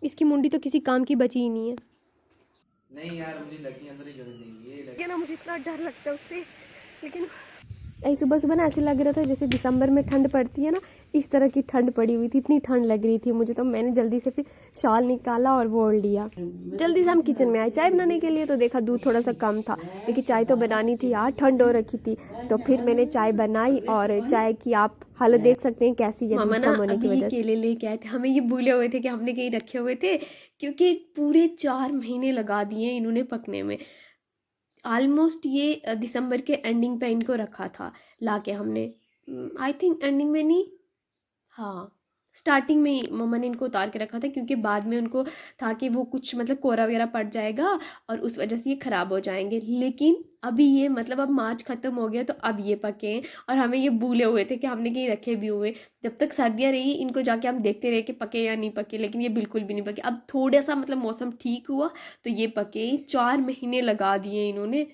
इसकी मुंडी तो किसी काम की बची ही नहीं है। नहीं यार, मुझे लड़की अंदर ही जगह देंगी, ये लड़की ना मुझे इतना डर लगता है उससे। लेकिन ऐसे सुबह सुबह ना ऐसे लग रहा था जैसे दिसंबर में ठंड पड़ती है ना, इस तरह की ठंड पड़ी हुई थी, इतनी ठंड लग रही थी मुझे। तो मैंने जल्दी से फिर शॉल निकाला और वो ओढ़ लिया। जल्दी से हम किचन में आए चाय बनाने के लिए। तो देखा दूध थोड़ा सा कम था, लेकिन चाय तो बनानी थी यार, ठंड हो रखी थी। तो फिर मैंने चाय बनाई और चाय की आप हालत देख सकते हैं कैसी है, दूध कम होने की वजह से। केले लेके आए थे, हमें ये भूले हुए थे कि हमने कहीं रखे हुए थे, क्योंकि पूरे 4 महीने लगा दिए इन्होंने पकने में। ऑलमोस्ट ये दिसंबर के एंडिंग पे इनको रखा था लाके हमने। आई थिंक एंडिंग में नहीं, हाँ स्टार्टिंग में ही मम्मा ने इनको उतार के रखा था, क्योंकि बाद में उनको था कि वो कुछ मतलब कोरा वगैरह पड़ जाएगा और उस वजह से ये ख़राब हो जाएंगे। लेकिन अभी ये मतलब अब मार्च ख़त्म हो गया तो अब ये पके हैं, और हमें ये भूले हुए थे कि हमने कहीं रखे भी हुए। जब तक सर्दियाँ रही इनको जाके हम देखते रहे कि पके या नहीं पके, लेकिन ये बिल्कुल भी नहीं पके। अब थोड़ा सा मतलब मौसम ठीक हुआ तो ये पके। 4 महीने लगा दिए इन्होंने।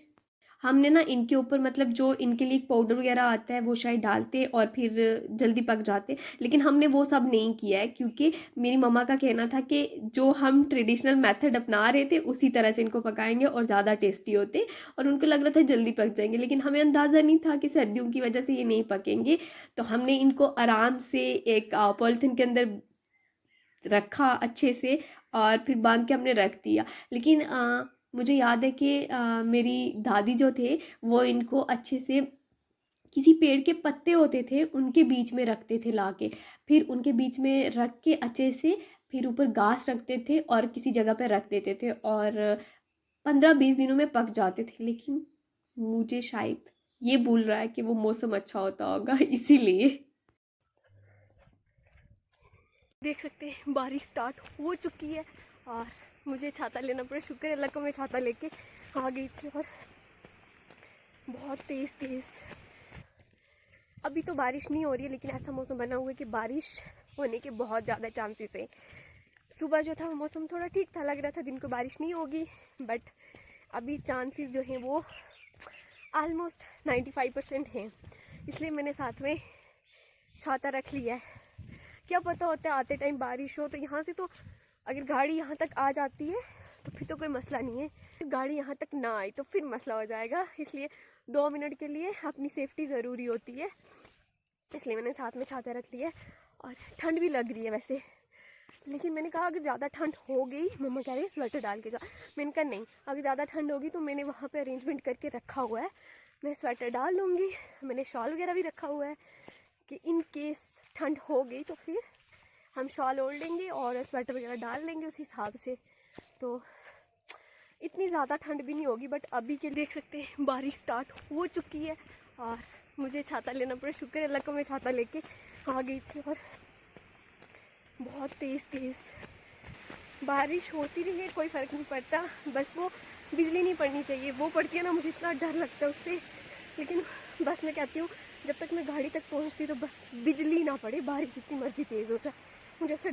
हमने ना इनके ऊपर मतलब जो इनके लिए पाउडर वगैरह आता है वो शायद डालते और फिर जल्दी पक जाते, लेकिन हमने वो सब नहीं किया है, क्योंकि मेरी मम्मा का कहना था कि जो हम ट्रेडिशनल मेथड अपना रहे थे उसी तरह से इनको पकाएंगे और ज़्यादा टेस्टी होते, और उनको लग रहा था जल्दी पक जाएंगे। लेकिन हमें अंदाज़ा नहीं था कि सर्दियों की वजह से ये नहीं पकेंगे। तो हमने इनको आराम से एक पॉलीथीन के अंदर रखा अच्छे से, और फिर बांध के हमने रख दिया। लेकिन मुझे याद है कि मेरी दादी जो थे वो इनको अच्छे से किसी पेड़ के पत्ते होते थे उनके बीच में रखते थे लाके, फिर उनके बीच में रख के अच्छे से फिर ऊपर घास रखते थे और किसी जगह पे रख देते थे, और 15-20 दिनों में पक जाते थे। लेकिन मुझे शायद ये भूल रहा है कि वो मौसम अच्छा होता होगा इसीलिए। देख सकते हैं बारिश स्टार्ट हो चुकी है और मुझे छाता लेना पड़ा। शुक्र है अल्लाह को मैं छाता लेके आ गई थी। और बहुत तेज़ तेज़ अभी तो बारिश नहीं हो रही है, लेकिन ऐसा मौसम बना हुआ है कि बारिश होने के बहुत ज़्यादा चांसेस हैं। सुबह जो था मौसम थोड़ा ठीक था, लग रहा था दिन को बारिश नहीं होगी, बट अभी चांसेस जो हैं वो आलमोस्ट 95% हैं। इसलिए मैंने साथ में छाता रख लिया है। क्या पता होता है आते टाइम बारिश हो, तो यहाँ से तो अगर गाड़ी यहाँ तक आ जाती है तो फिर तो कोई मसला नहीं है, गाड़ी यहाँ तक ना आई तो फिर मसला हो जाएगा। इसलिए 2 मिनट के लिए अपनी सेफ्टी ज़रूरी होती है, इसलिए मैंने साथ में छाता रख लिया है। और ठंड भी लग रही है वैसे, लेकिन मैंने कहा अगर ज़्यादा ठंड हो गई, मम्मा कह रही है स्वेटर डाल के जा, मैंने कहा नहीं, अगर ज़्यादा ठंड होगी तो मैंने वहाँ पे अरेंजमेंट करके रखा हुआ है, मैं स्वेटर डाल लूँगी। मैंने शॉल वगैरह भी रखा हुआ है कि इन केस ठंड हो गई तो फिर हम शॉल ओढ़ लेंगे और स्वेटर वगैरह डाल लेंगे उस हिसाब से। तो इतनी ज़्यादा ठंड भी नहीं होगी, बट अभी के देख सकते हैं बारिश स्टार्ट हो चुकी है और मुझे छाता लेना पड़ा। शुक्र है अल्लाह को मैं छाता लेके आ गई थी। और बहुत तेज़ तेज़ बारिश होती रही है, कोई फ़र्क नहीं पड़ता, बस वो बिजली नहीं पड़नी चाहिए। वो पड़ती है ना, मुझे इतना डर लगता है उससे। लेकिन बस मैं कहती हूँ जब तक मैं गाड़ी तक पहुँचती तो बस बिजली ना पड़े, बारिश जितनी मर्जी तेज़ हो जाए, मुझे उससे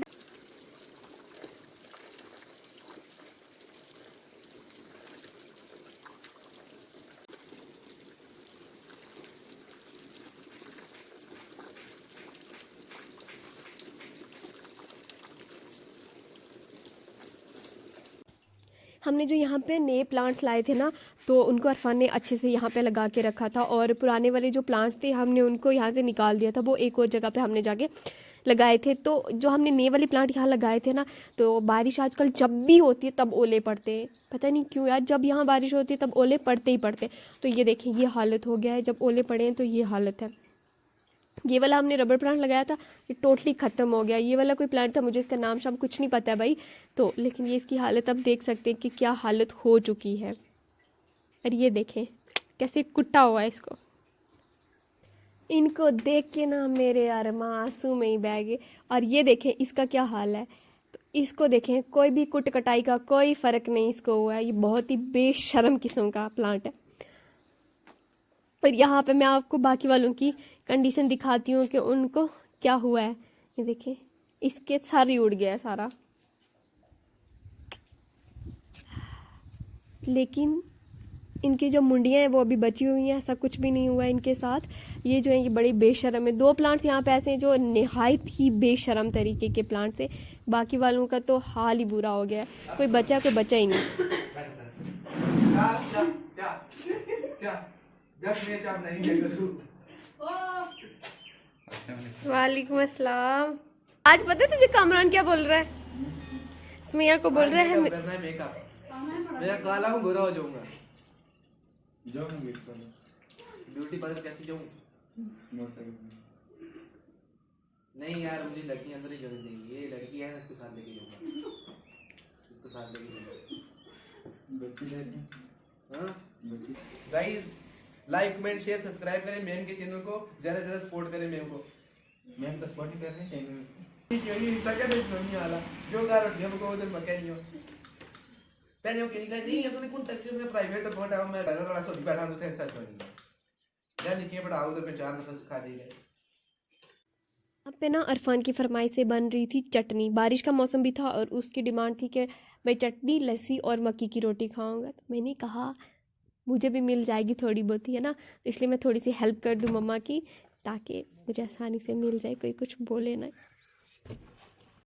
हमने जो यहाँ पे नए प्लांट्स लाए थे ना, तो उनको अरफान ने अच्छे से यहाँ पे लगा के रखा था, और पुराने वाले जो प्लांट्स थे हमने उनको यहाँ से निकाल दिया था, वो एक और जगह पे हमने जाके लगाए थे। तो जो हमने नए वाले प्लांट यहाँ लगाए थे ना, तो बारिश आजकल जब भी होती है तब ओले पड़ते हैं, पता नहीं क्यों यार, जब यहाँ बारिश होती है तब ओले पड़ते ही पड़ते हैं। तो ये देखें ये हालत हो गया है, जब ओले पड़े हैं तो ये हालत है। ये वाला हमने रबर प्लांट लगाया था, ये टोटली ख़त्म हो गया। ये वाला कोई प्लांट था, मुझे इसका नाम शाम कुछ नहीं पता है भाई, तो लेकिन ये इसकी हालत अब देख सकते हैं कि क्या हालत हो चुकी है। और ये देखें कैसे कुटा हुआ है इसको, इनको देख के ना मेरे अरमा आंसू में ही बह गए। और ये देखें इसका क्या हाल है, तो इसको देखें, कोई भी कुट कटाई का कोई फ़र्क नहीं इसको हुआ है। ये बहुत ही बेशर्म किस्म का प्लांट है। और यहाँ पे मैं आपको बाकी वालों की कंडीशन दिखाती हूँ कि उनको क्या हुआ है। ये देखिए इसके सर ही उड़ गया है सारा, लेकिन इनकी जो मुंडियाँ हैं वो अभी बची हुई हैं, ऐसा कुछ भी नहीं हुआ है इनके साथ। ये जो है ये बड़ी बेशरम है। 2 प्लांट्स यहाँ पे ऐसे हैं जो नहायत ही बेशरम तरीके के प्लांट्स हैं। बाकी वालों का तो हाल ही बुरा हो गया है, कोई बचा ही नहीं। वालेकुम अस्सलाम। आज पता है तुझे कामरान क्या बोल रहा है? स्मिया को बोल रहा है मैं काला हूँ, गोरा हो जाऊंगा। ब्यूटी पार्लर कैसे जाऊँ? नहीं यार, मुझे लड़की अंदर ही जाने देंगी। ये लड़की है ना, इसके साथ लेके जाऊंगा, इसको साथ लेके जाऊंगा। Guys, like comment share subscribe करें मैम के चैनल को, ज्यादा से ज्यादा सपोर्ट करें मैम को। मैम का सपोर्ट कर रहे हैं चैनल ये तक नहीं आला जो कारण हम को उधर मकैनियो पहले के नहीं ऐसा नहीं कौन टैक्सी से प्राइवेट बहुत है। मैं लगा रहा सो बैठा होते हैं, अच्छा नहीं जाने के बड़ा उधर पे 4 मसा सिखा दी गए। अब पे ना अरफान की फरमाइश से बन रही थी चटनी। बारिश का मौसम भी था और उसकी डिमांड थी कि मैं चटनी, लस्सी और मक्की की रोटी खाऊंगा। तो मैंने कहा मुझे भी मिल जाएगी थोड़ी बहुत ही, है ना, तो इसलिए मैं थोड़ी सी हेल्प कर दूं मम्मा की, ताकि मुझे आसानी से मिल जाए, कोई कुछ बोले ना।